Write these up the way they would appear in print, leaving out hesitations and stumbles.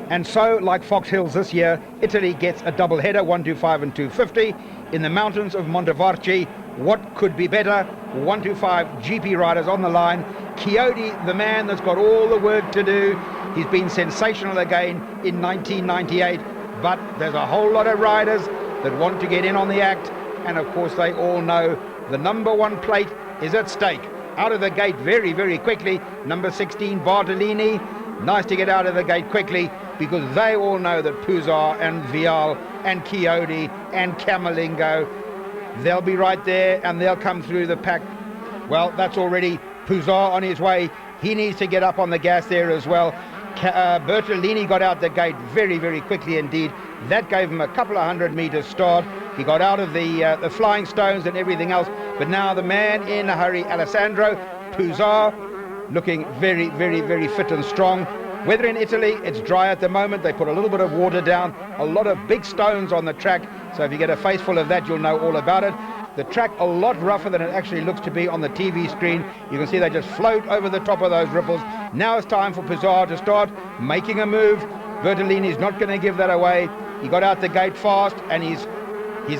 And so, like Fox Hills this year, Italy gets a double header, 125 and 250. In the mountains of Montevarchi, what could be better? 125 GP riders on the line. CHIODI, the man that's got all the work to do. He's been sensational again in 1998, but there's a whole lot of riders that want to get in on the act, and of course they all know the number one plate is at stake. Out of the gate very, very quickly, number 16 Bartolini. Nice to get out of the gate quickly, because they all know that PUZAR and Vial and CHIODI and Camerlengo, they'll be right there and they'll come through the pack. Well, that's already PUZAR on his way. He needs to get up on the gas there as well. Bertolini got out the gate very, very quickly indeed. That gave him a couple of 100-meter start. He got out of the flying stones and everything else. But now the man in a hurry, Alessandro PUZAR, looking very, very, very fit and strong. Weather in Italy, it's dry at the moment. They put a little bit of water down, a lot of big stones on the track. So if you get a face full of that, you'll know all about it. The track a lot rougher than it actually looks to be on the TV screen. You can see they just float over the top of those ripples. Now it's time for PUZAR to start making a move. Bertolini's not going to give that away. He got out the gate fast and he's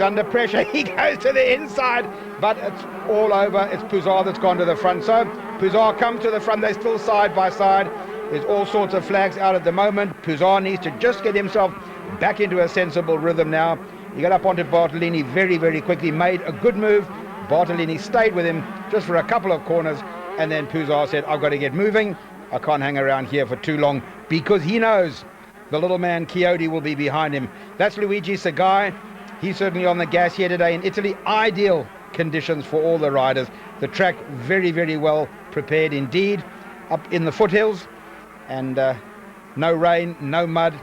under pressure. He goes to the inside, but it's all over. It's PUZAR that's gone to the front. So PUZAR comes to the front. They're still side by side. There's all sorts of flags out at the moment. PUZAR needs to just get himself back into a sensible rhythm now. He got up onto Bartolini very, very quickly, made a good move. Bartolini stayed with him just for a couple of corners, and then PUZAR said, I've got to get moving. I can't hang around here for too long, because he knows the little man CHIODI will be behind him. That's Luigi Sagai. He's certainly on the gas here today in Italy. Ideal conditions for all the riders. The track very, very well prepared indeed. Up in the foothills, and no rain, no mud,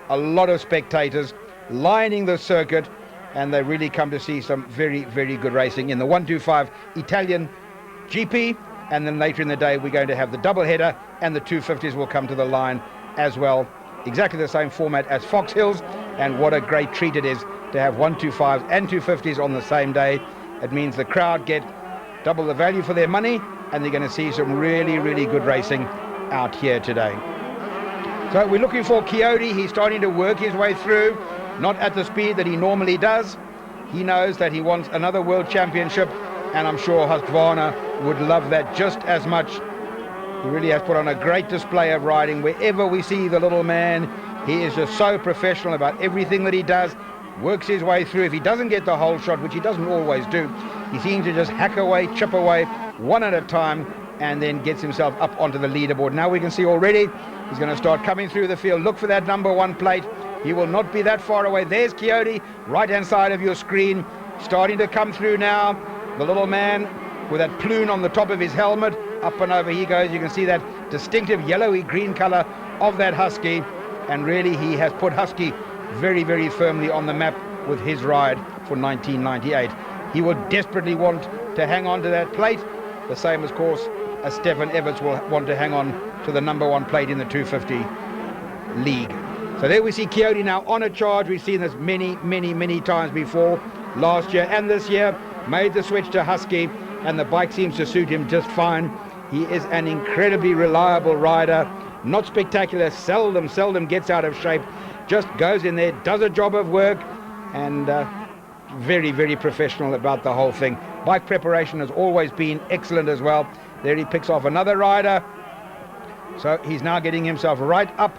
a lot of spectators lining the circuit, and they really come to see some very, very good racing in the 125 Italian GP. And then later in the day we're going to have the double header, and the 250s will come to the line as well. Exactly the same format as Fox Hills, and what a great treat it is to have 125s and 250s on the same day. It means the crowd get double the value for their money, and they're going to see some really, really good racing out here today. So we're looking for CHIODI. He's starting to work his way through, not at the speed that he normally does. He knows that he wants another world championship, and I'm sure Husqvarna would love that just as much. He really has put on a great display of riding. Wherever we see the little man, he is just so professional about everything that he does, works his way through. If he doesn't get the whole shot, which he doesn't always do, he seems to just hack away, chip away, one at a time, and then gets himself up onto the leaderboard. Now we can see already he's going to start coming through the field. Look for that number one plate. He will not be that far away. There's CHIODI, right-hand side of your screen, starting to come through now. The little man with that plume on the top of his helmet, up and over he goes. You can see that distinctive yellowy green color of that Husky, and really he has put Husky very, very firmly on the map with his ride for 1998. He would desperately want to hang on to that plate, the same, of course, as Stefan Everts will want to hang on to the number one plate in the 250 league. So there we see CHIODI now on a charge. We've seen this many, many, many times before, last year and this year. Made the switch to Husky, and the bike seems to suit him just fine. He is an incredibly reliable rider, not spectacular, seldom gets out of shape, just goes in there, does a job of work, and very, very professional about the whole thing. Bike preparation has always been excellent as well. There he picks off another rider, so he's now getting himself right up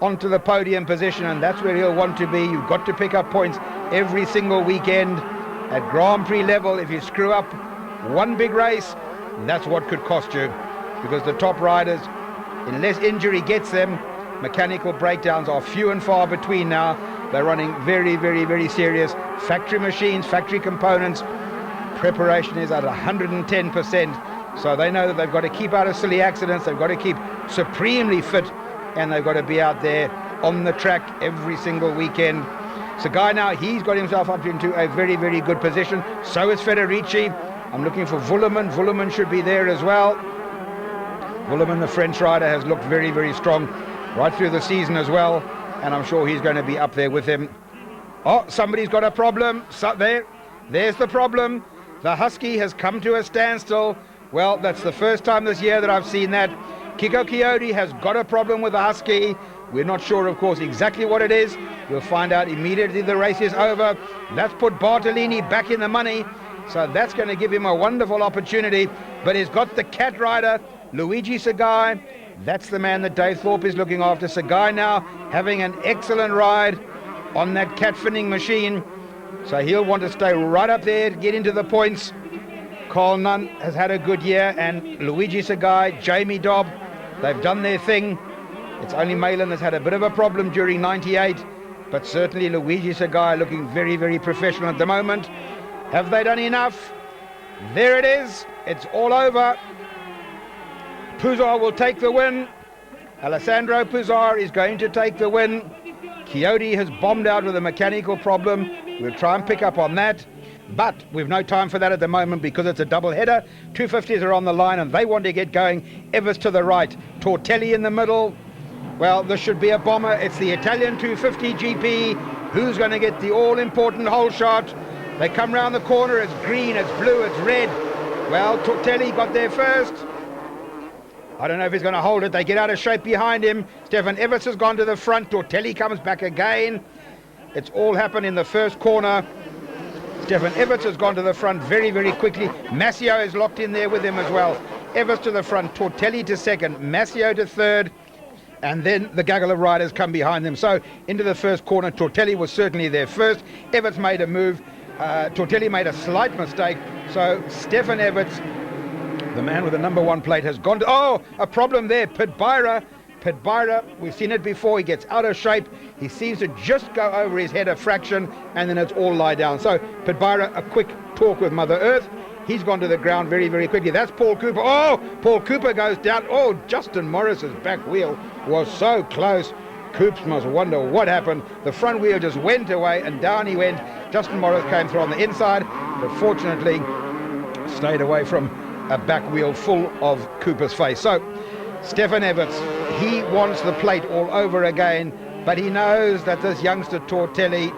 onto the podium position, and that's where he'll want to be. You've got to pick up points every single weekend at Grand Prix level. If you screw up one big race, that's what could cost you, because the top riders, unless injury gets them, mechanical breakdowns are few and far between now. They're running very, very, very serious factory machines, factory components. Preparation is at 110%, so they know that they've got to keep out of silly accidents, they've got to keep supremely fit, and they've got to be out there on the track every single weekend. Sagai now, he's got himself up into a very, very good position. So is Federici. I'm looking for Vuillemin. Vuillemin should be there as well. Vuillemin, the French rider, has looked very, very strong right through the season as well, and I'm sure he's going to be up there with him. Oh, somebody's got a problem. So there's the problem. The Husky has come to a standstill. Well, that's the first time this year that I've seen that. Kiko CHIODI has got a problem with the Husky. We're not sure, of course, exactly what it is. We'll find out immediately the race is over. That's put Bartolini back in the money, so that's going to give him a wonderful opportunity. But he's got the cat rider, Luigi Sagai. That's the man that Dave Thorpe is looking after. Sagai now having an excellent ride on that cat finning machine, so he'll want to stay right up there to get into the points. Carl Nunn has had a good year, and Luigi Sagai, Jamie Dobb, they've done their thing. It's only Malin that's had a bit of a problem during 98, but certainly Luigi Sagai looking very, very professional at the moment. Have they done enough? There it is. It's all over. PUZAR will take the win. Alessandro PUZAR is going to take the win. CHIODI has bombed out with a mechanical problem. We'll try and pick up on that. But we've no time for that at the moment because it's a double header. 250's are on the line and they want to get going. Everts to the right. Tortelli in the middle. Well, this should be a bomber. It's the Italian 250 GP. Who's going to get the all-important hole shot? They come round the corner. It's green, it's blue, it's red. Well, Tortelli got there first. I don't know if he's going to hold it. They get out of shape behind him. Stefan Everts has gone to the front. Tortelli comes back again. It's all happened in the first corner. Stefan Everts has gone to the front very, very quickly. Massio is locked in there with him as well. Everts to the front, Tortelli to second, Massio to third, and then the gaggle of riders come behind them. So into the first corner, Tortelli was certainly there first. Everts made a move. Tortelli made a slight mistake. So Stefan Everts, the man with the number 1 plate, has gone to... Oh, a problem there. Pitbyra, we've seen it before. He gets out of shape. He seems to just go over his head a fraction, and then it's all lie down. So Pitbyra, a quick talk with Mother Earth. He's gone to the ground very, very quickly. That's Paul Cooper. Oh, Paul Cooper goes down. Oh, Justin Morris's back wheel was so close. Coops must wonder what happened. The front wheel just went away, and down he went. Justin Morris came through on the inside, but fortunately stayed away from a back wheel full of Cooper's face. So Stefan Everts, he wants the plate all over again, but he knows that this youngster Tortelli,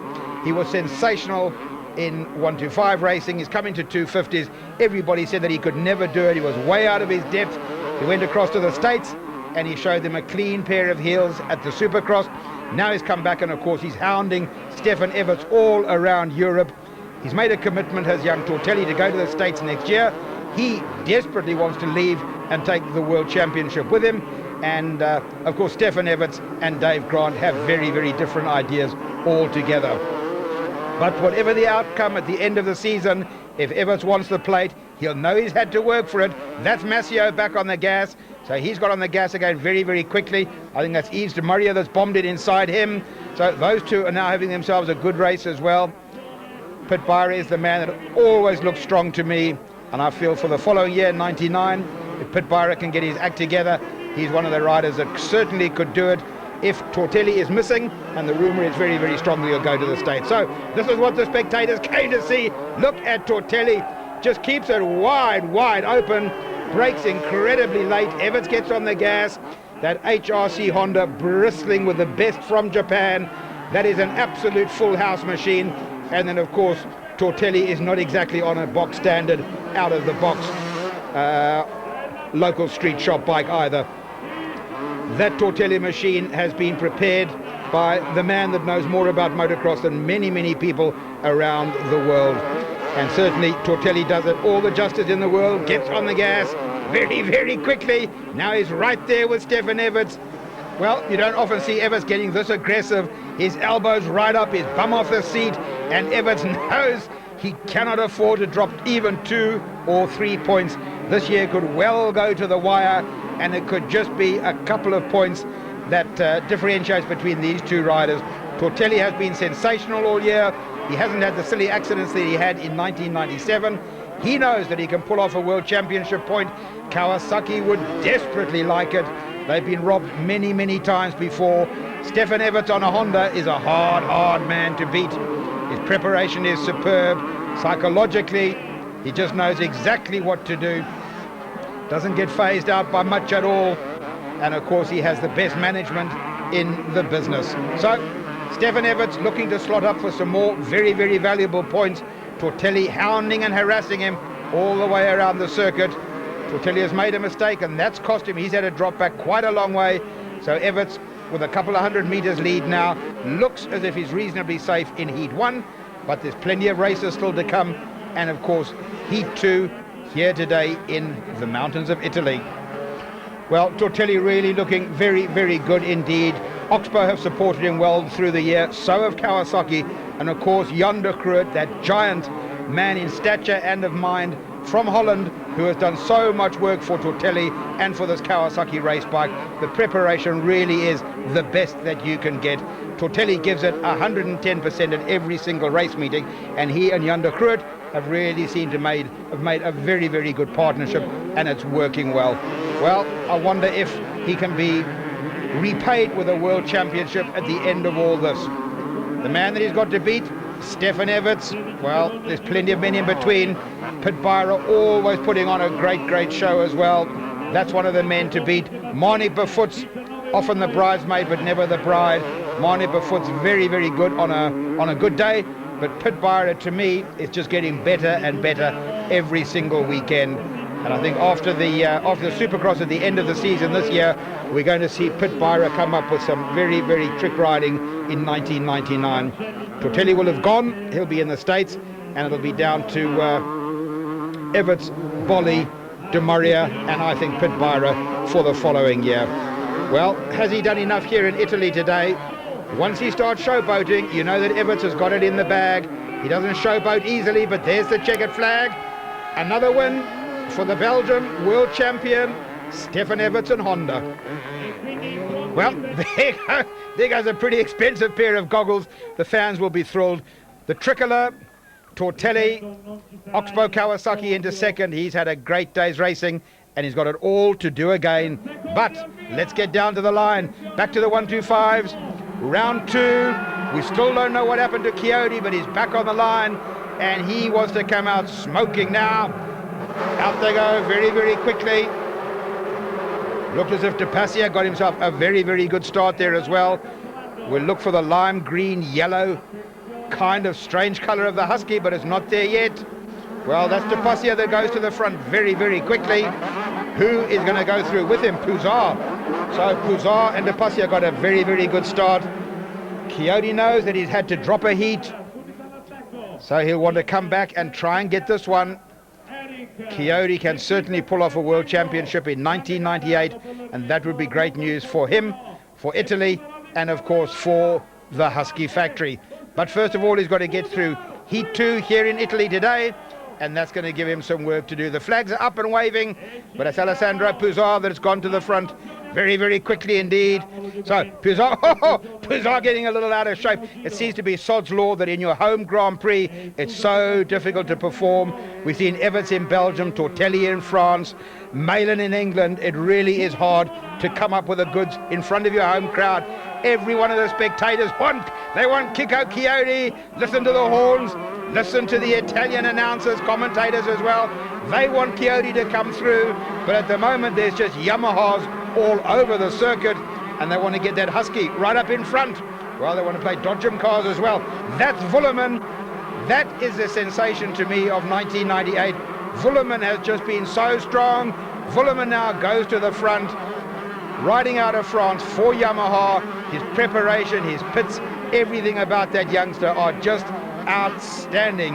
he was sensational in 125 racing. He's coming to 250s. Everybody said that he could never do it. He was way out of his depth. He went across to the States and he showed them a clean pair of heels at the Supercross. Now he's come back and of course he's hounding Stefan Everts all around Europe. He's made a commitment, has young Tortelli, to go to the States next year. He desperately wants to leave and take the World Championship with him. And of course Stefan Everts and Dave Grant have very, very different ideas altogether. But whatever the outcome at the end of the season, if Everts wants the plate, he'll know he's had to work for it. That's Massio back on the gas. So he's got on the gas again very, very quickly. I think that's Yves de Maria that's bombed it inside him. So those two are now having themselves a good race as well. Pitbyra is the man that always looks strong to me. And I feel for the following year, 99, if Pitbyra can get his act together, he's one of the riders that certainly could do it. If Tortelli is missing, and the rumour is very, very strong that he'll go to the States. So this is what the spectators came to see. Look at Tortelli, just keeps it wide, wide open, brakes incredibly late. Everts gets on the gas. That HRC Honda bristling with the best from Japan. That is an absolute full house machine. And then of course, Tortelli is not exactly on a box standard, out of the box local street shop bike either. That Tortelli machine has been prepared by the man that knows more about motocross than many, many people around the world. And certainly Tortelli does it all the justice in the world, gets on the gas very, very quickly. Now he's right there with Stefan Everts. Well, you don't often see Everts getting this aggressive. His elbows right up, his bum off the seat, and Everts knows he cannot afford to drop even 2 or 3 points. This year could well go to the wire, and it could just be a couple of points that differentiates between these two riders. Tortelli has been sensational all year. He hasn't had the silly accidents that he had in 1997. He knows that he can pull off a world championship point. Kawasaki would desperately like it. They've been robbed many, many times before. Stefan Everts on a Honda is a hard, hard man to beat. His preparation is superb. Psychologically, he just knows exactly what to do. Doesn't get phased out by much at all. And of course, he has the best management in the business. So, Stefan Everts looking to slot up for some more very, very valuable points. Tortelli hounding and harassing him all the way around the circuit. Tortelli has made a mistake, and that's cost him. He's had to drop back quite a long way. So Everts with a couple of 100 meters lead now. Looks as if he's reasonably safe in Heat 1, but there's plenty of races still to come. And of course, Heat 2 here today in the mountains of Italy. Well, Tortelli really looking very, very good indeed. Oxbow have supported him well through the year, so have Kawasaki, and of course Jan de Groot, that giant man in stature and of mind from Holland, who has done so much work for Tortelli and for this Kawasaki race bike. The preparation really is the best that you can get. Tortelli gives it 110% at every single race meeting, and he and Jan de Groot have really seemed to have made a very, very good partnership, and it's working well. Well, I wonder if he can be repaid with a world championship at the end of all this. The man that he's got to beat, Stefan Everts, well, there's plenty of men in between. Pit Byra always putting on a great, great show as well. That's one of the men to beat. Marnie Befoot's often the bridesmaid, but never the bride. Marnie Befoot's very, very good on a good day, but Pit Byra, to me, is just getting better and better every single weekend. And I think after the Supercross at the end of the season this year, we're going to see Pit Byra come up with some very, very trick riding in 1999. Tortelli will have gone. He'll be in the States, and it'll be down to Everts, Bolli, De Maria, and I think Pit Byra for the following year. Well, has he done enough here in Italy today? Once he starts showboating, you know that Everts has got it in the bag. He doesn't showboat easily, but there's the checkered flag. Another win for the Belgian world champion, Stefan Everts and Honda. Well, there goes a pretty expensive pair of goggles. The fans will be thrilled. The tricolour, Tortelli, Oxbow Kawasaki into second. He's had a great day's racing, and he's got it all to do again. But let's get down to the line. Back to the 125's. Round 2. We still don't know what happened to CHIODI, but he's back on the line, and he wants to come out smoking now. Out they go very, very quickly. Looked as if De Passia got himself a very, very good start there as well. We'll look for the lime green, yellow, kind of strange colour of the Husky, but it's not there yet. Well, that's De Passia that goes to the front very, very quickly. Who is going to go through with him? PUZAR. So PUZAR and De Passia got a very, very good start. CHIODI knows that he's had to drop a heat, so he'll want to come back and try and get this one. CHIODI can certainly pull off a world championship in 1998, and that would be great news for him, for Italy, and of course for the Husky factory. But first of all, he's got to get through Heat 2 here in Italy today, and that's going to give him some work to do. The flags are up and waving, but it's Alessandro PUZAR that's gone to the front very, very quickly indeed. So PUZAR, PUZAR getting a little out of shape. It seems to be sod's law that in your home Grand Prix, it's so difficult to perform. We've seen Everts in Belgium, Tortelli in France, Malin in England. It really is hard to come up with the goods in front of your home crowd. Every one of the spectators want Kiko CHIODI. Listen to the horns. Listen to the Italian announcers, commentators as well. They want CHIODI to come through, but at the moment there's just Yamahas all over the circuit, and they want to get that Husky right up in front. Well, they want to play Dodgem cars as well. That's Wullerman. That is the sensation to me of 1998. Wullerman has just been so strong. Wullerman now goes to the front, riding out of France for Yamaha. His preparation, his pits, everything about that youngster are just outstanding.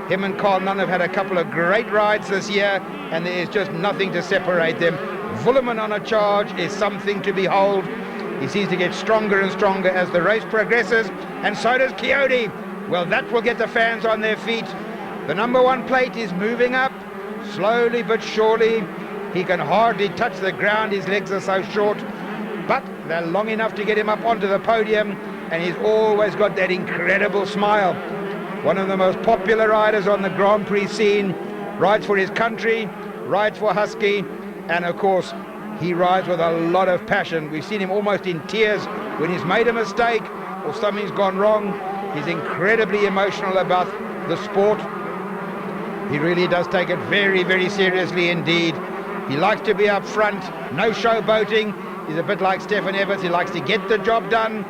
Him and Carl Nunn have had a couple of great rides this year, and there is just nothing to separate them. Wullerman on a charge is something to behold. He seems to get stronger and stronger as the race progresses, and so does CHIODI. Well, that will get the fans on their feet. The number 1 plate is moving up, slowly but surely. He can hardly touch the ground, his legs are so short, but they're long enough to get him up onto the podium, and he's always got that incredible smile. One of the most popular riders on the Grand Prix scene, rides for his country, rides for Husky, and of course he rides with a lot of passion. We've seen him almost in tears when he's made a mistake or something's gone wrong. He's incredibly emotional about the sport. He really does take it very, very seriously indeed. He likes to be up front, no showboating. He's a bit like Stefan Everts. He likes to get the job done.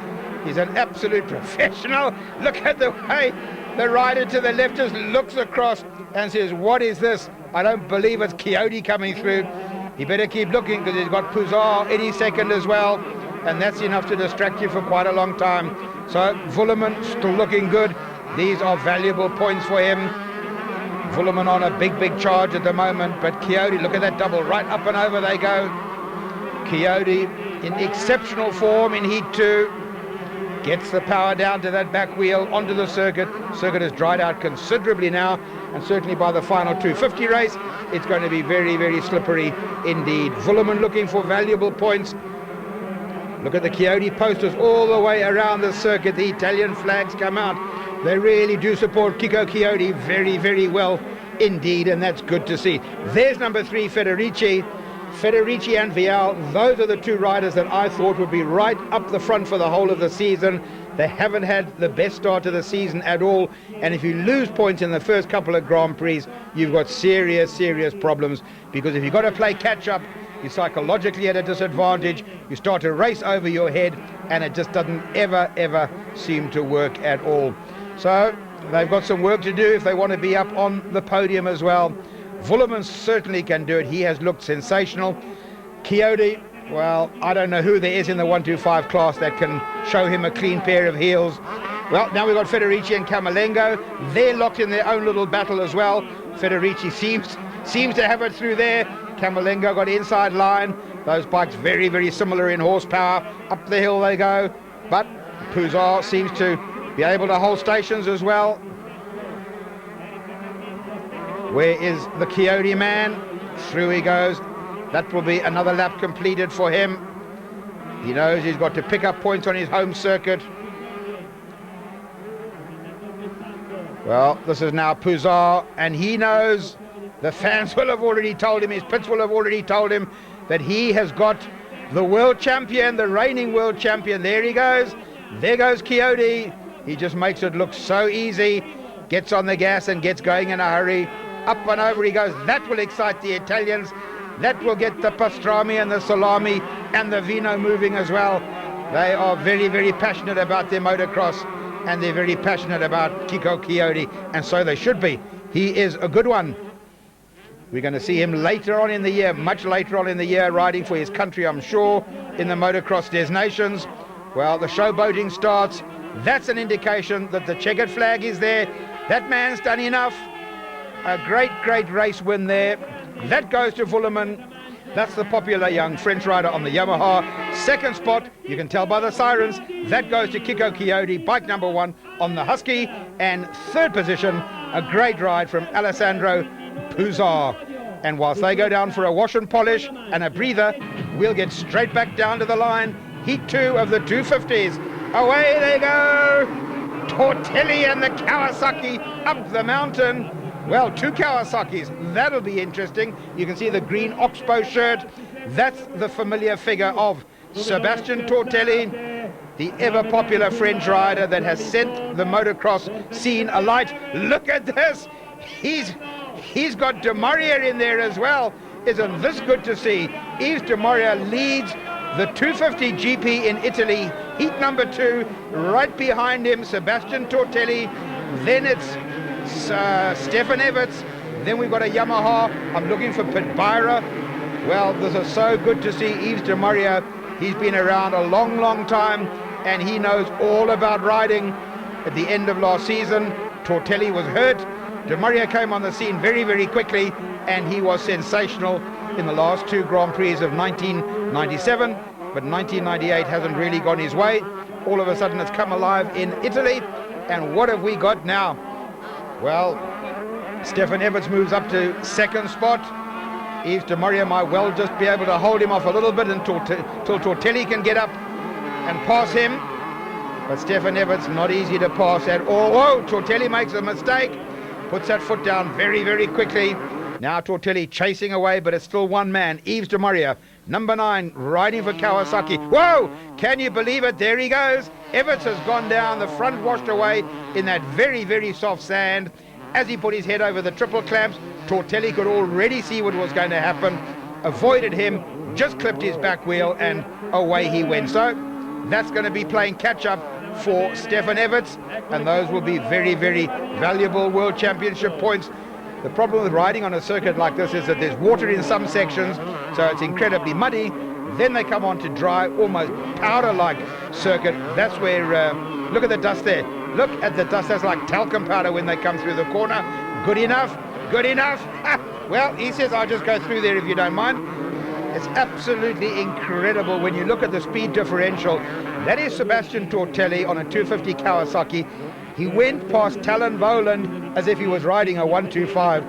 He's an absolute professional. Look at the way the rider to the left just looks across and says, what is this? I don't believe it's CHIODI coming through. He better keep looking because he's got PUZAR any second as well. and that's enough to distract you for quite a long time. So Vuillemin still looking good. These are valuable points for him. Vuillemin on a big charge at the moment, but CHIODI, look at that double, right up and over they go. CHIODI in exceptional form in Heat 2. Gets the power down to that back wheel onto the circuit. Circuit has dried out considerably now, and certainly by the final 250 race, it's going to be very slippery indeed. Vuillemin looking for valuable points. Look at the CHIODI posters all the way around the circuit. The Italian flags come out. They really do support CHIODI very well indeed, and that's good to see. There's number 3, Federici and Vial. Those are the two riders that I thought would be right up the front for the whole of the season. They haven't had the best start to the season at all, and if you lose points in the first couple of Grand Prix, you've got serious problems, because if you've got to play catch up, you're psychologically at a disadvantage. You start to race over your head, and it just doesn't ever seem to work at all. So they've got some work to do if they want to be up on the podium as well. Vuillemin certainly can do it. He has looked sensational. CHIODI, well, I don't know who there is in the 125 class that can show him a clean pair of heels. Well, now we've got Federici and Camerlengo. They're locked in their own little battle as well. Federici seems to have it through there. Camerlengo got inside line. Those bikes very similar in horsepower. Up the hill they go. But PUZAR seems to be able to hold stations as well. Where is the CHIODI man? Through he goes. That will be another lap completed for him. He knows he's got to pick up points on his home circuit. Well, this is now PUZAR, and he knows, the fans will have already told him, his pits will have already told him, that he has got the world champion, the reigning world champion. There he goes. There goes CHIODI. He just makes it look so easy. Gets on the gas and gets going in a hurry. Up and over he goes. That will excite the Italians. That will get the pastrami and the salami and the vino moving as well. They are very passionate about their motocross, and they're very passionate about CHIODI, and so they should be. He is a good one. We're going to see him later on in the year, much later on in the year, riding for his country, I'm sure, in the Motocross Des Nations. Well, the showboating starts. That's an indication that the checkered flag is there. That man's done enough. A great race win there. That goes to Vuillemin. That's the popular young French rider on the Yamaha. Second spot, you can tell by the sirens, that goes to CHIODI, bike number 1 on the Husky. And third position, a great ride from Alessandro PUZAR. And whilst they go down for a wash and polish and a breather, we'll get straight back down to the line. Heat 2 of the 250s. Away they go! Tortelli and the Kawasaki up the mountain. Well, 2 Kawasaki's. That'll be interesting. You can see the green Oxbow shirt. That's the familiar figure of Sebastian Tortelli, the ever-popular French rider that has sent the motocross scene alight. Look at this. He's got De Maria in there as well. Isn't this good to see? Yves De Maria leads the 250 GP in Italy, heat number 2. Right behind him, Sebastian Tortelli. Then it's Stefan Everts. Then we've got a Yamaha. I'm looking for Pitbyra. Well, this is so good to see Yves De Maria. He's been around a long time, and he knows all about riding. At the end of last season, Tortelli was hurt. De Maria came on the scene very quickly, and he was sensational in the last 2 Grand Prix of 1997, but 1998 hasn't really gone his way. All of a sudden it's come alive in Italy, and what have we got now? Well, Stefan Everts moves up to second spot. Yves De Maria might well just be able to hold him off a little bit until Tortelli can get up and pass him. But Stefan Everts, not easy to pass at all. Oh, Tortelli makes a mistake. Puts that foot down very quickly. Now Tortelli chasing away, but it's still one man. Yves De Maria, number 9, riding for Kawasaki. Whoa! Can you believe it? There he goes. Everts has gone down, the front washed away in that very soft sand. As he put his head over the triple clamps, Tortelli could already see what was going to happen. Avoided him, just clipped his back wheel, and away he went. So that's going to be playing catch-up for Stefan Everts, and those will be very valuable World Championship points. The problem with riding on a circuit like this is that there's water in some sections, so it's incredibly muddy, Then they come on to dry, almost powder-like circuit. That's where, look at the dust there. Look at the dust. That's like talcum powder when they come through the corner. Good enough, good enough. Well, he says, I'll just go through there if you don't mind. It's absolutely incredible when you look at the speed differential. That is Sebastian Tortelli on a 250 Kawasaki. He went past Talon Voland as if he was riding a 125.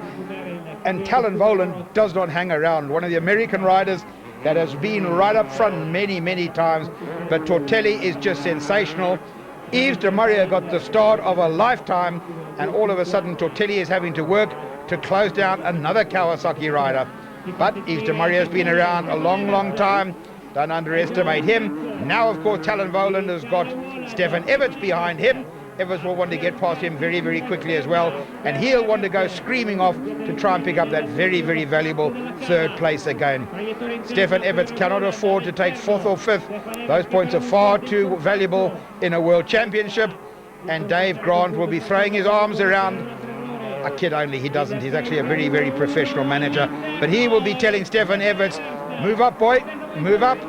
And Talon Voland does not hang around. One of the American riders that has been right up front many, many times. But Tortelli is just sensational. Yves de Maria got the start of a lifetime, and all of a sudden Tortelli is having to work to close down another Kawasaki rider. But Yves de Maria has been around a long, long time. Don't underestimate him. Now, of course, Talon Voland has got Stefan Everts behind him. Everts will want to get past him very, very quickly as well. And he'll want to go screaming off to try and pick up that very, very valuable third place again. Stefan Everts cannot afford to take fourth or fifth. Those points are far too valuable in a world championship. And Dave Grant will be throwing his arms around. A kid only, he doesn't. He's actually a very, very professional manager. But he will be telling Stefan Everts, move up, boy, move up.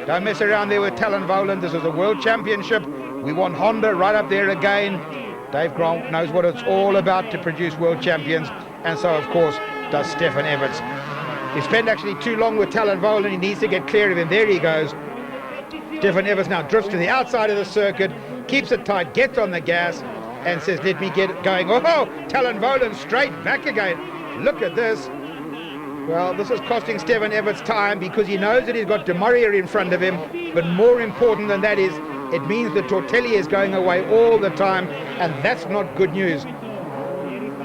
Don't mess around there with Talon Voland. This is a world championship. We want Honda right up there again. Dave Grant knows what it's all about to produce world champions. And so, of course, does Stefan Everts. He spent actually too long with Talon Voland. He needs to get clear of him. There he goes. Stefan Everts now drifts to the outside of the circuit, keeps it tight, gets on the gas, and says, let me get it going. Oh, Talon Voland straight back again. Look at this. Well, this is costing Stefan Everts time because he knows that he's got de Maria in front of him. But more important than that is, it means that Tortelli is going away all the time, and that's not good news.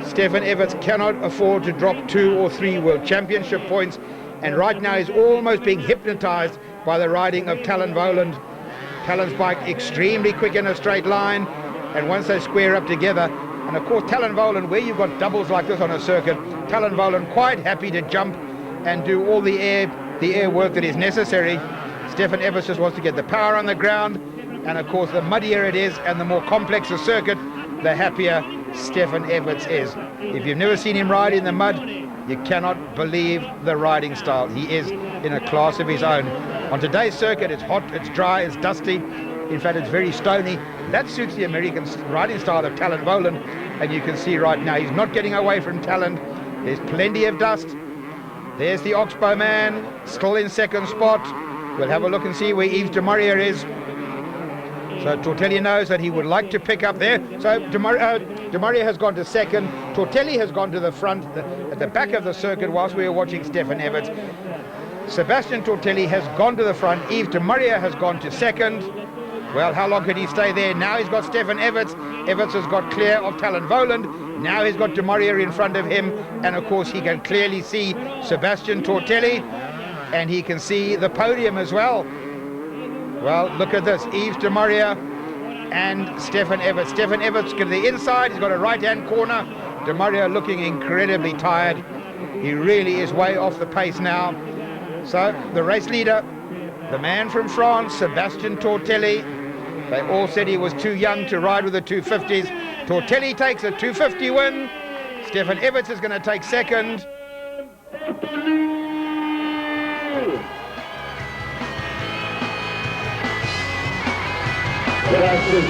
Stefan Everts cannot afford to drop 2 or 3 world championship points, and right now he's almost being hypnotized by the riding of Talon Voland. Talon's bike extremely quick in a straight line, and once they square up together, and of course Talon Voland, where you've got doubles like this on a circuit, Talon Voland quite happy to jump and do all the air work that is necessary. Stefan Everts just wants to get the power on the ground, and of course the muddier it is and the more complex the circuit, the happier Stefan Everts is. If you've never seen him ride in the mud, you cannot believe the riding style. He is in a class of his own. On today's circuit, it's hot, it's dry, it's dusty. In fact, it's very stony. That suits the American riding style of Talon Voland. And you can see right now, he's not getting away from Talon. There's plenty of dust. There's the Oxbow man, still in second spot. We'll have a look and see where Yves de Maria is. So Tortelli knows that he would like to pick up there. So de Maria has gone to second. Tortelli has gone to the front, at the back of the circuit whilst we were watching Stefan Everts. Sebastian Tortelli has gone to the front. Yves de Maria has gone to second. Well, how long can he stay there? Now he's got Stefan Everts. Everts has got clear of Talon Voland. Now he's got de Maria in front of him. And of course he can clearly see Sebastian Tortelli. And he can see the podium as well. Well, look at this. Yves de Maria and Stefan Everts. Stefan Everts to the inside. He's got a right-hand corner. De Maria looking incredibly tired. He really is way off the pace now. So the race leader, the man from France, Sebastian Tortelli. They all said he was too young to ride with the 250s. Tortelli takes a 250 win. Stefan Everts is going to take second. Gracias,